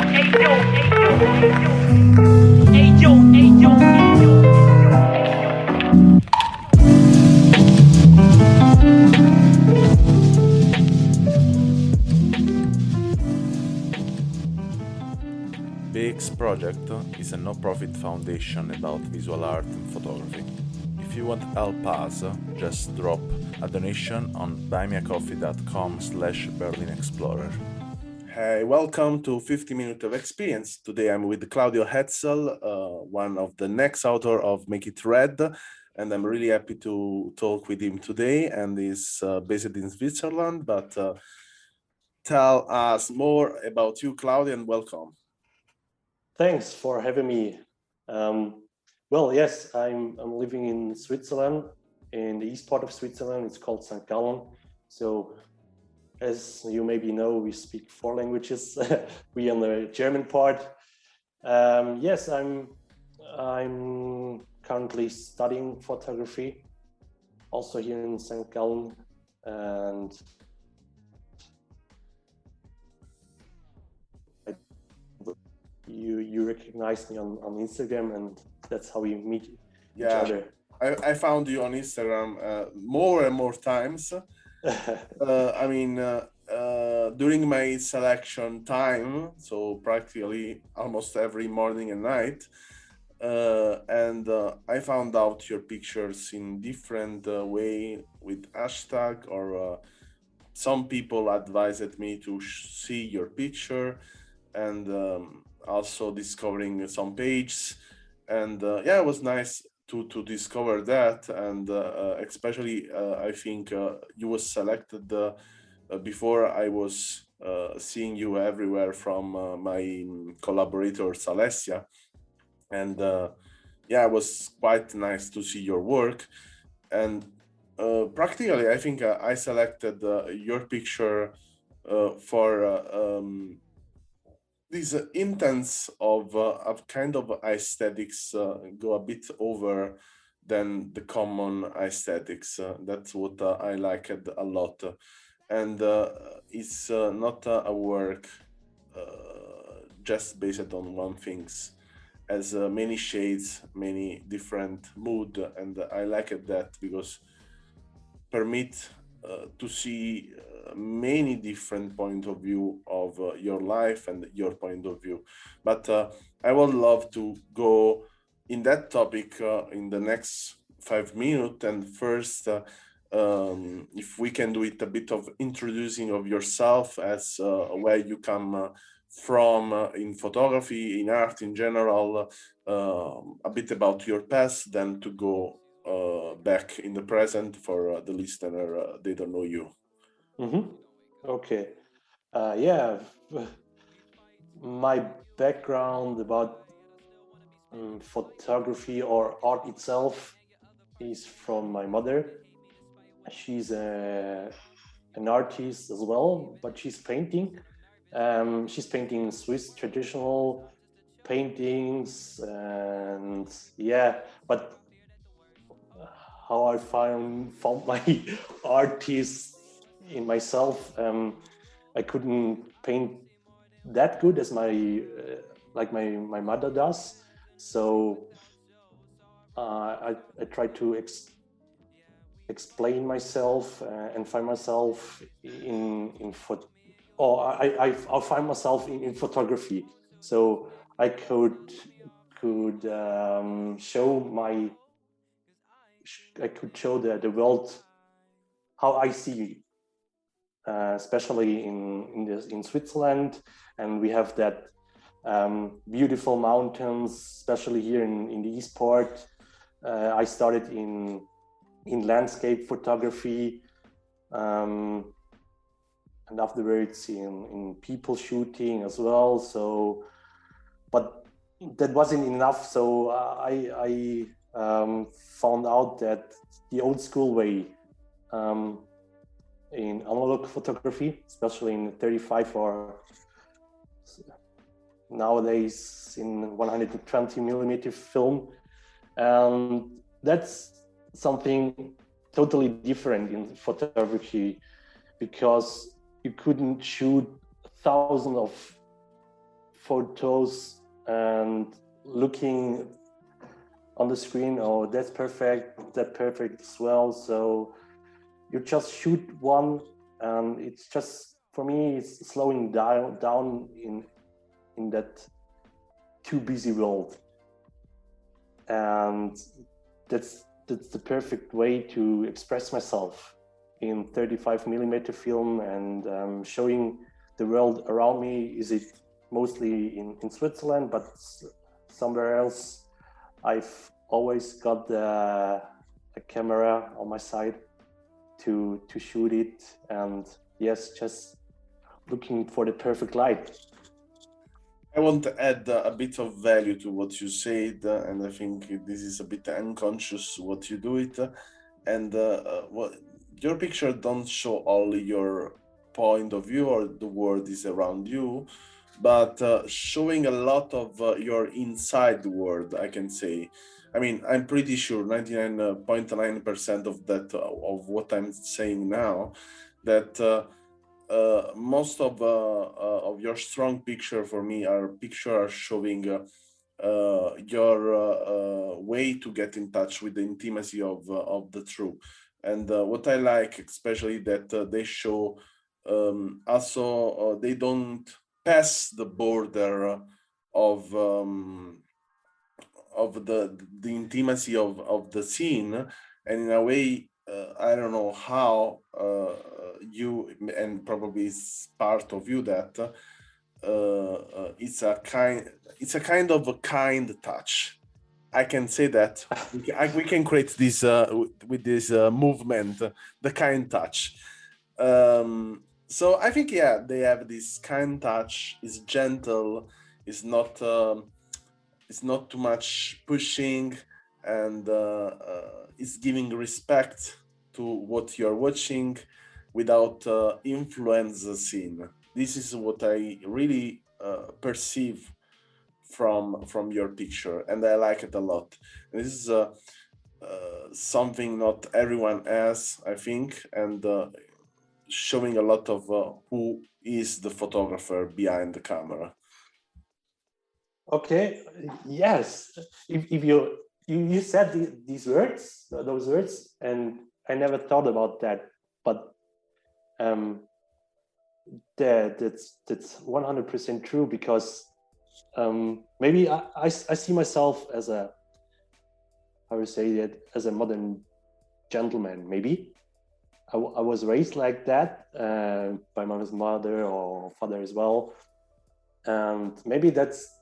BEEX project is a no-profit foundation about visual art and photography. If you want to help us, just drop a donation on buymeacoffee.com/BerlinExplorer. Hey, welcome to 50 Minutes of Experience. Today I'm with Claudio Hetzel, one of the next author of Make It Red, and I'm really happy to talk with him today, and he's based in Switzerland, but tell us more about you, Claudio, and welcome. Thanks for having me. Well, yes, I'm living in Switzerland, in the east part of Switzerland. It's called St. Gallen. So, as you maybe know, we speak 4 languages. We on the German part. Yes, I'm currently studying photography, also here in St. Gallen, and you recognize me on Instagram, and that's how we meet each other. I found you on Instagram more and more times. During my selection time, so practically almost every morning and night, and I found out your pictures in different way with hashtag, or some people advised me to see your picture, and also discovering some pages, and it was nice to discover that, and especially I think you was selected before I was seeing you everywhere from my collaborator Salessia, and it was quite nice to see your work, and practically I think I selected your picture for this intense of kind of aesthetics go a bit over than the common aesthetics. That's what I liked a lot, and it's not a work just based on one things, as many shades, many different mood, and I liked that because permit to see many different point of view of your life and your point of view. But I would love to go in that topic in the next 5 minutes. And first, if we can do it a bit of introducing of yourself, as where you come from in photography, in art in general, a bit about your past, then to go back in the present for the listener, they don't know you. Mm-hmm. Okay. My background about photography or art itself is from my mother. She's an artist as well, but she's painting. She's painting Swiss traditional paintings, and but how I found my artist in myself. I couldn't paint that good as my mother does, so I tried to explain myself and find myself I'll find myself in photography, so I could show the world how I see, especially in Switzerland, and we have that beautiful mountains, especially here in the east part. I started in landscape photography, and afterwards in people shooting as well. So, but that wasn't enough. So I found out that the old school way in analog photography, especially in 35 or nowadays in 120 millimeter film, and that's something totally different in photography, because you couldn't shoot thousands of photos and looking on the screen, oh, that's perfect, that perfect as well. So you just shoot one, and it's just, for me, it's slowing down in that too busy world. And that's the perfect way to express myself in 35 millimeter film, and showing the world around me. Is it mostly in Switzerland, but somewhere else? I've always got a camera on my side to shoot it, and yes, just looking for the perfect light. I want to add a bit of value to what you said, and I think this is a bit unconscious what you do it, and what your picture don't show only your point of view or the world is around you, but showing a lot of your inside world, I can say. I mean, I'm pretty sure 99.9% of that of what I'm saying now, that most of your strong picture for me are pictures showing your way to get in touch with the intimacy of the truth. And what I like, especially that they show also they don't pass the border of the intimacy of the scene, and in a way I don't know how you, and probably it's part of you, that it's a kind of a kind touch. I can say that we can create this with this movement, the kind touch. So I think, yeah, they have this kind touch. Is gentle. Is not. It's not too much pushing, and it's giving respect to what you're watching without influence the scene. This is what I really perceive from your picture, and I like it a lot. And this is something not everyone has, I think, and showing a lot of who is the photographer behind the camera. Okay, yes. If you said these words, those words, and I never thought about that, but that's 100% true, because maybe I see myself as a, how would say that, as a modern gentleman. Maybe I was raised like that by my mother or father as well, and maybe that's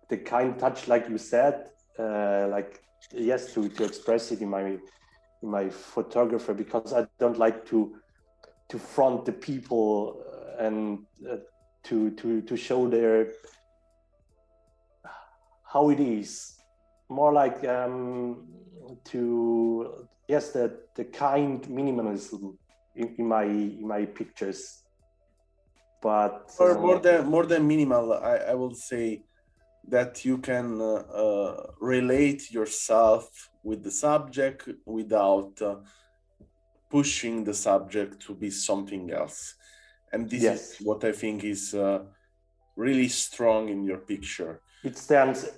the kind touch, like you said, like, yes, to express it in my photographer, because I don't like to front the people and to show their how it is. More like to, yes, the kind minimalism in my pictures. But Or more than minimal, I will say that you can relate yourself with the subject without pushing the subject to be something else. And this yes, is what I think is really strong in your picture. it stands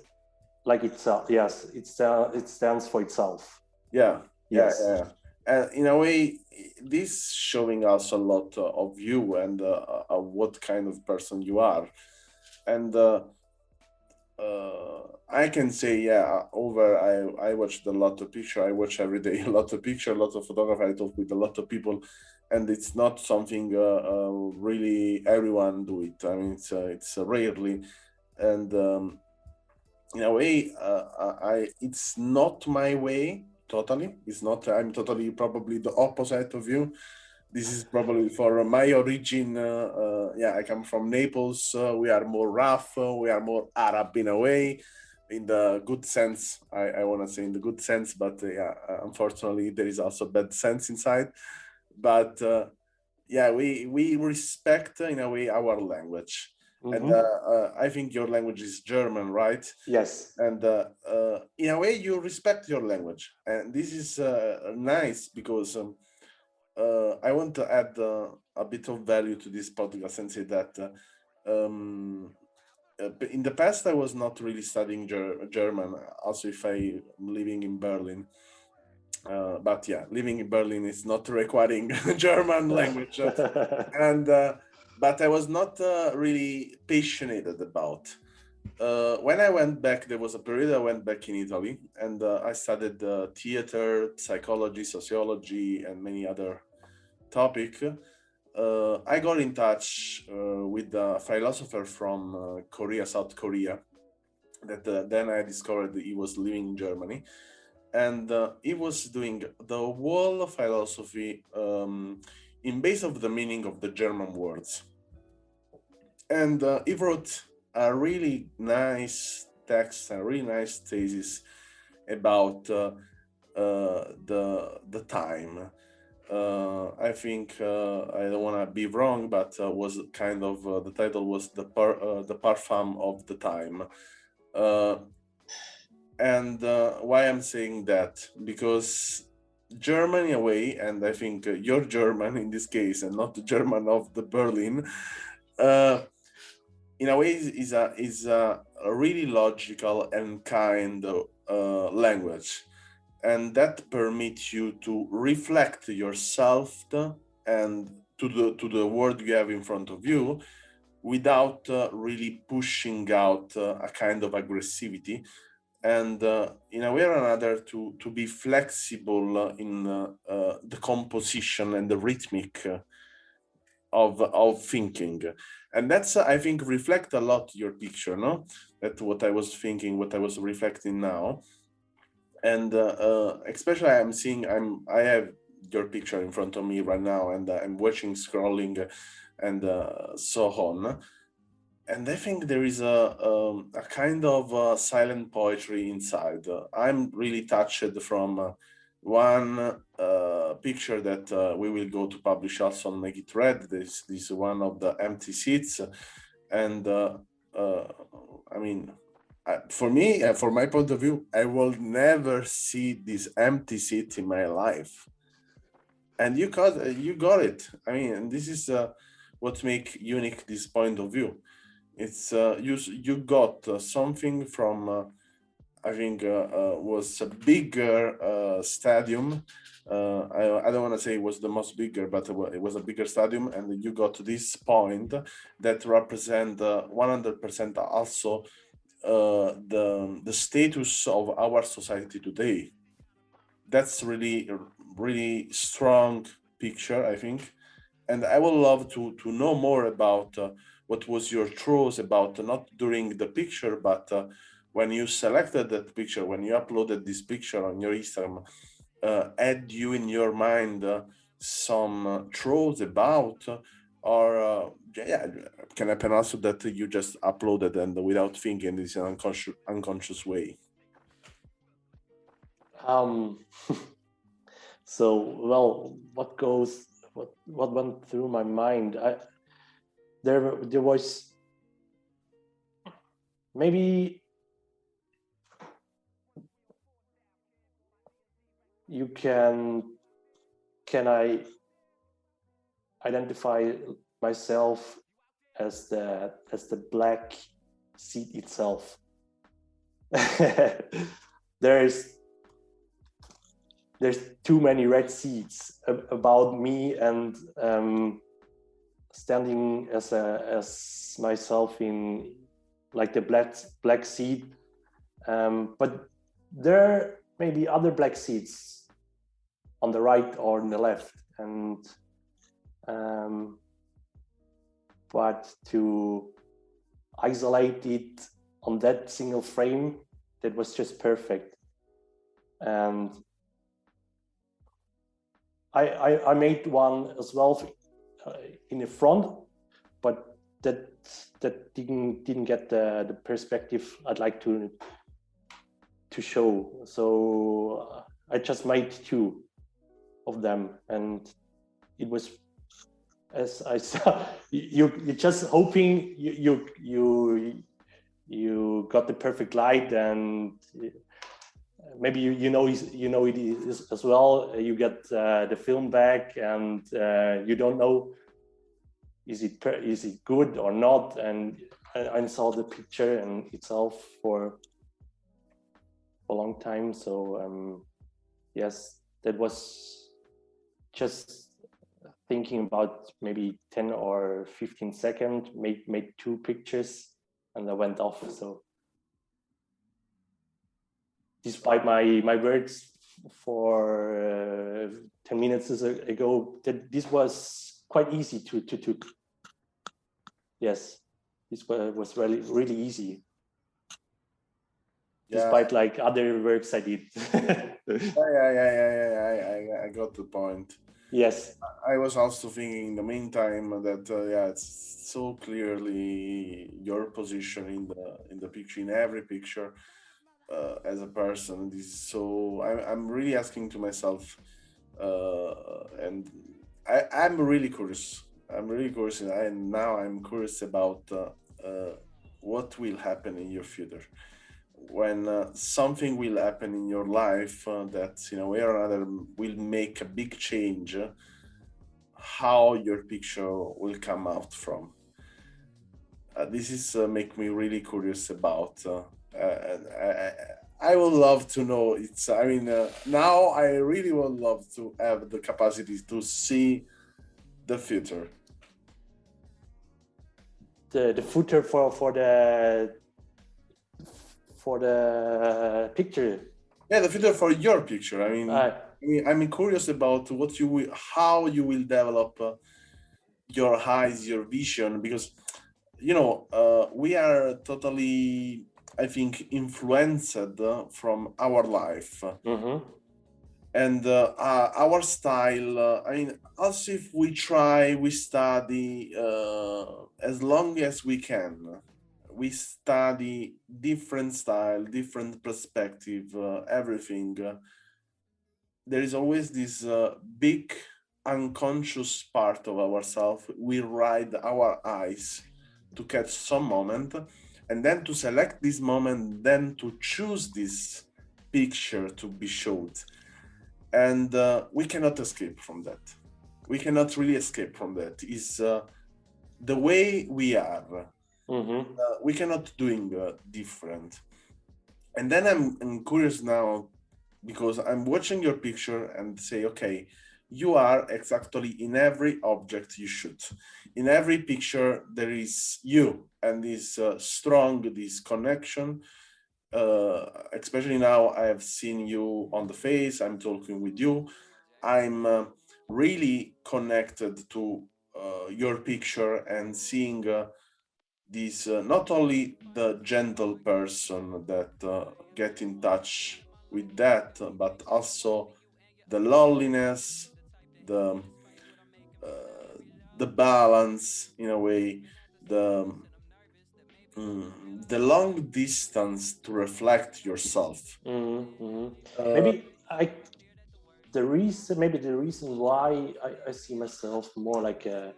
like itself. Yes, it stands for itself. Yeah, Yes. yeah. And in a way, this showing us a lot of you and what kind of person you are. And I can say, yeah, I watched a lot of picture. I watch every day a lot of picture, a lot of photography. I talk with a lot of people, and it's not something really everyone do it. I mean, it's rarely, and in a way, it's not my way totally. It's not. I'm totally probably the opposite of you. This is probably for my origin. Yeah, I come from Naples. We are more rough. We are more Arab in a way, in the good sense. I want to say in the good sense, but yeah, unfortunately, there is also bad sense inside. But yeah, we respect in a way our language, and I think your language is German, right? Yes. And in a way, you respect your language, and this is nice because. I want to add a bit of value to this podcast and say that in the past I was not really studying German. Also, if I'm living in Berlin. But yeah, living in Berlin is not requiring German language, and but I was not really passionate about. When I went back, there was a period I went back in Italy, and I studied theater, psychology, sociology, and many other topic. I got in touch with a philosopher from Korea, South Korea, that then I discovered he was living in Germany, and he was doing the whole philosophy in base of the meaning of the German words. And he wrote a really nice text, a really nice thesis about the time. I think I don't want to be wrong, but was kind of the title was the parfum of the time. And why I'm saying that, because Germany away, and I think you're German in this case, and not the German of the Berlin, in a way is a really logical and kind language, and that permits you to reflect yourself and to the world you have in front of you, without really pushing out a kind of aggressivity, and in a way or another to be flexible in the composition and the rhythmic of thinking. And that's I think reflect a lot your picture, no? That's what I was thinking, what I was reflecting now. And especially I have your picture in front of me right now, and I'm watching, scrolling, and so on. And I think there is a kind of silent poetry inside. I'm really touched from one picture that we will go to publish also on Make It Red. This one of the empty seats, and I mean, for me, for my point of view, I will never see this empty seat in my life. And you got it. I mean, and this is what make unique this point of view. It's you got something from I think was a bigger stadium. I don't want to say it was the most bigger, but it was a bigger stadium, and you got to this point that represent 100% also the status of our society today. That's really strong picture, I think, and I would love to know more about what was your thoughts about not during the picture, but when you selected that picture, when you uploaded this picture on your Instagram, had you in your mind some thoughts about, or yeah, can happen also that you just uploaded and without thinking, this in an unconscious way. So, well, what went through my mind? There was maybe can I identify myself as the black seed itself? there's too many red seeds about me, and standing as myself in like the black seed, but there may be other black seeds on the right or on the left, and but to isolate it on that single frame, that was just perfect. And I made one as well in the front, but that didn't get the perspective I'd like to show. So I just made two of them, and it was, as I saw, you're just hoping you got the perfect light, and maybe you know it is as well. You get the film back, and you don't know is it good or not, and I saw the picture and itself for a long time. So yes, that was just thinking about maybe 10 or 15 seconds, made two pictures, and I went off. So despite my words for 10 minutes ago, that this was quite easy to yes, this was really easy, Yeah, despite like other works I did. I got the point. Yes. I was also thinking in the meantime that yeah, it's so clearly your position in the picture, in every picture, as a person. This is so I'm really asking to myself, and I'm really curious. I'm really curious, and now I'm curious about what will happen in your future when something will happen in your life that in a way or another will make a big change. How your picture will come out from. This is make me really curious about. And I would love to know. It's. I mean, now I really would love to have the capacity to see the future. The footer for the picture. Yeah, the future for your picture. I'm curious about what you will, how you will develop your eyes, your vision, because we are totally, I think, influenced from our life. Mm-hmm. And our style, also if we try, we study as long as we can. We study different style, different perspective, everything. There is always this big unconscious part of ourselves. We ride our eyes to catch some moment, and then to select this moment, then to choose this picture to be showed. And we cannot escape from that. We cannot really escape from that. Is the way we are. Mm-hmm. We cannot doing different. And then I'm curious now because I'm watching your picture and say, okay, you are exactly in every object you shoot. In every picture, there is you and this strong, this connection. Especially now, I have seen you on the face, I'm talking with you. I'm really connected to your picture and seeing this not only the gentle person that get in touch with that, but also the loneliness, the the balance in a way, the long distance to reflect yourself. Mm-hmm. Mm-hmm. Uh, Maybe the reason why I see myself more like a,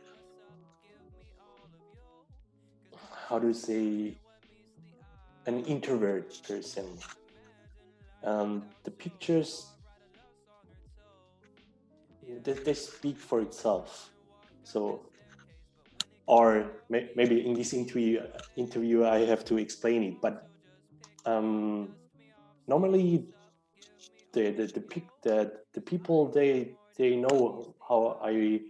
how do you say, an introvert person. The pictures, they speak for itself. So, or maybe in this interview I have to explain it. But normally the people, they know how I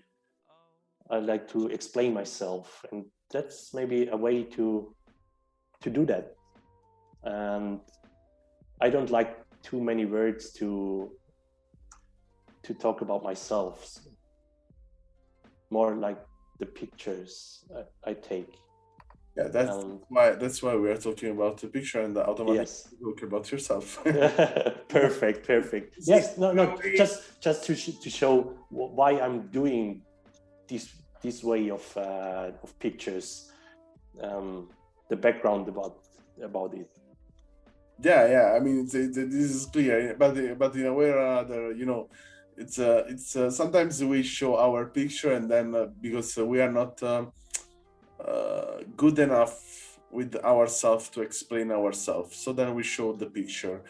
like to explain myself, and that's maybe a way to do that. And I don't like too many words to talk about myself. So more like the pictures I take. yeah, that's why we are talking about the picture and automatically Yes. talk about yourself. Perfect. Yes, no, just to show why I'm doing this way of pictures, the background about it. Yeah. I mean, this is clear, but in a way or another, it's sometimes we show our picture and then because we are not good enough with ourselves to explain ourselves, so then we show the picture.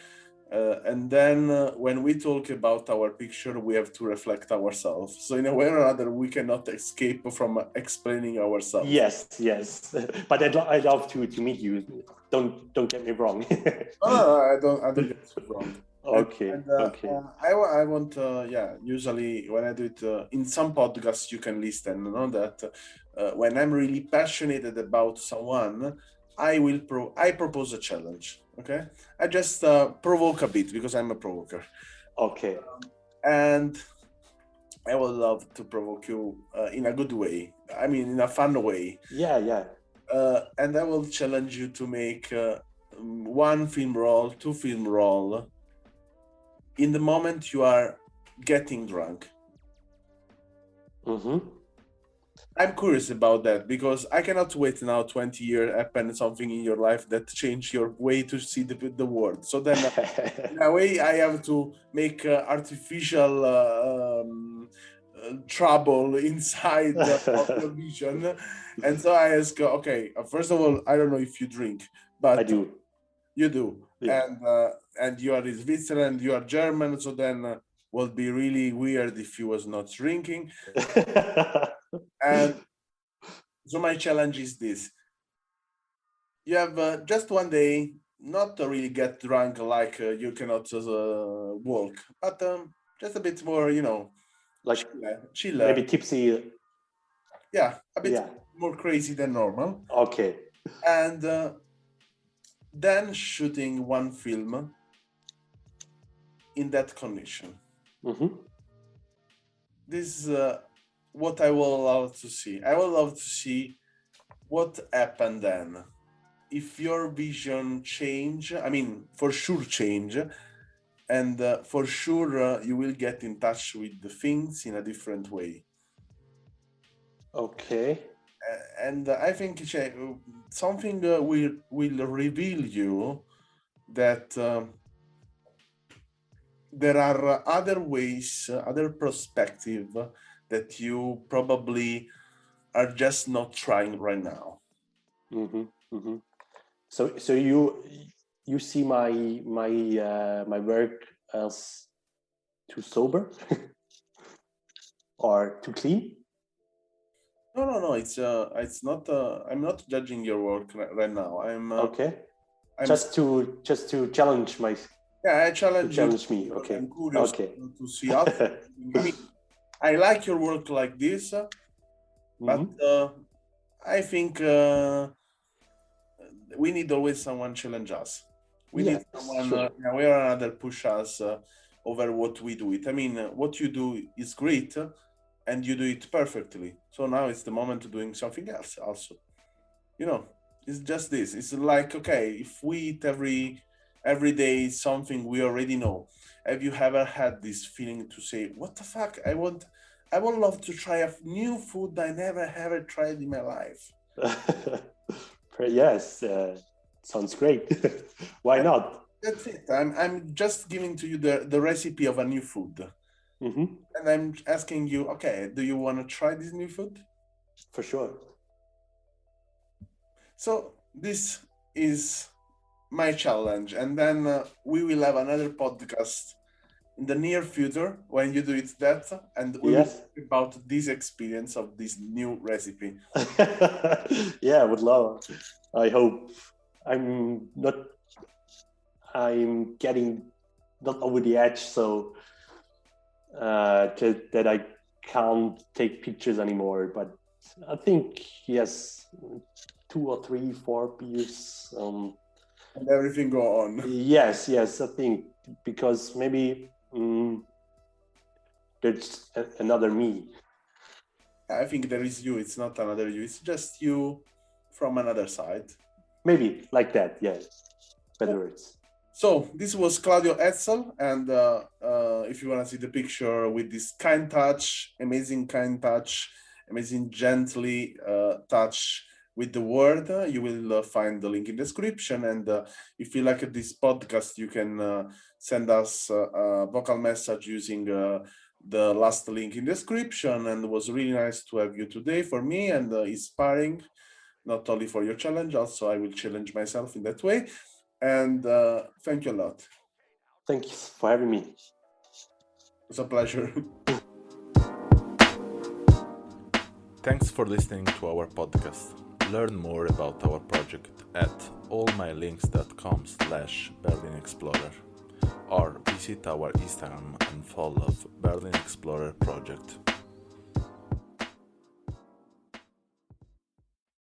And then when we talk about our picture, we have to reflect ourselves. So in a way or another, we cannot escape from explaining ourselves. Yes. But I'd love to meet you. Don't get me wrong. No, I don't get it wrong. Okay. I want, usually when I do it in some podcasts, you can listen, that when I'm really passionate about someone, I propose a challenge. Okay, I just provoke a bit because I'm a provoker. Okay. And I would love to provoke you in a good way. I mean, in a fun way. Yeah. And I will challenge you to make one film roll, two film roll in the moment you are getting drunk. Mm-hmm. I'm curious about that because I cannot wait now 20 years happen something in your life that change your way to see the world. So then in a way I have to make artificial trouble inside of your vision. And so I ask, okay, first of all, I don't know if you drink, but I do. You do. Yeah. And you are in Switzerland, you are German, so then would be really weird if you was not drinking. And so my challenge is this. You have just one day, not to really get drunk like you cannot walk, but just a bit more, Like chill. maybe tipsy. Yeah, a bit more crazy than normal. Okay. And then shooting one film in that condition. Mm-hmm. This is what I will love to see. I will love to see what happened then. If your vision change, I mean, for sure change, and for sure you will get in touch with the things in a different way. Okay. And I think something will reveal you that there are other ways, other perspective that you probably are just not trying right now. Mm-hmm. Mm-hmm. So you see my work as too sober or too clean? No. It's not. I'm not judging your work right now. Okay. Just to challenge my. Yeah, I challenge you. Me. Okay. I'm curious to see us. I mean, I like your work like this, but I think we need always someone challenge us. We need someone in a way or another push us over what we do. I mean, what you do is great, and you do it perfectly. So now it's the moment to doing something else. Also, it's just this. It's like, okay, if we eat every day something we already know. Have you ever had this feeling to say, what the fuck? I would love to try a new food I never ever tried in my life. Yes, sounds great. Why not? That's it. I'm just giving to you the recipe of a new food. Mm-hmm. And I'm asking you, okay, do you want to try this new food? For sure. So this is my challenge. And then we will have another podcast in the near future when you do it and we will talk about this experience of this new recipe. Yeah, I would love. I hope I'm getting not over the edge, so that I can't take pictures anymore. But I think yes, 2 or 3, 4 beers. And everything go on. Yes, I think because maybe there's another me. I think there is you. It's not another you. It's just you from another side. Maybe like that. Yeah, better words. So this was Claudio Hetzel, and if you want to see the picture with this kind touch, amazing kind touch, amazing gently touch with the word, you will find the link in the description. And if you like this podcast, you can send us a vocal message using the last link in the description. And it was really nice to have you today for me, and inspiring, not only for your challenge, also I will challenge myself in that way. And thank you a lot. Thank you for having me. It's a pleasure. Thanks for listening to our podcast. Learn more about our project at allmylinks.com/Berlin Explorer or visit our Instagram and follow Berlin Explorer project.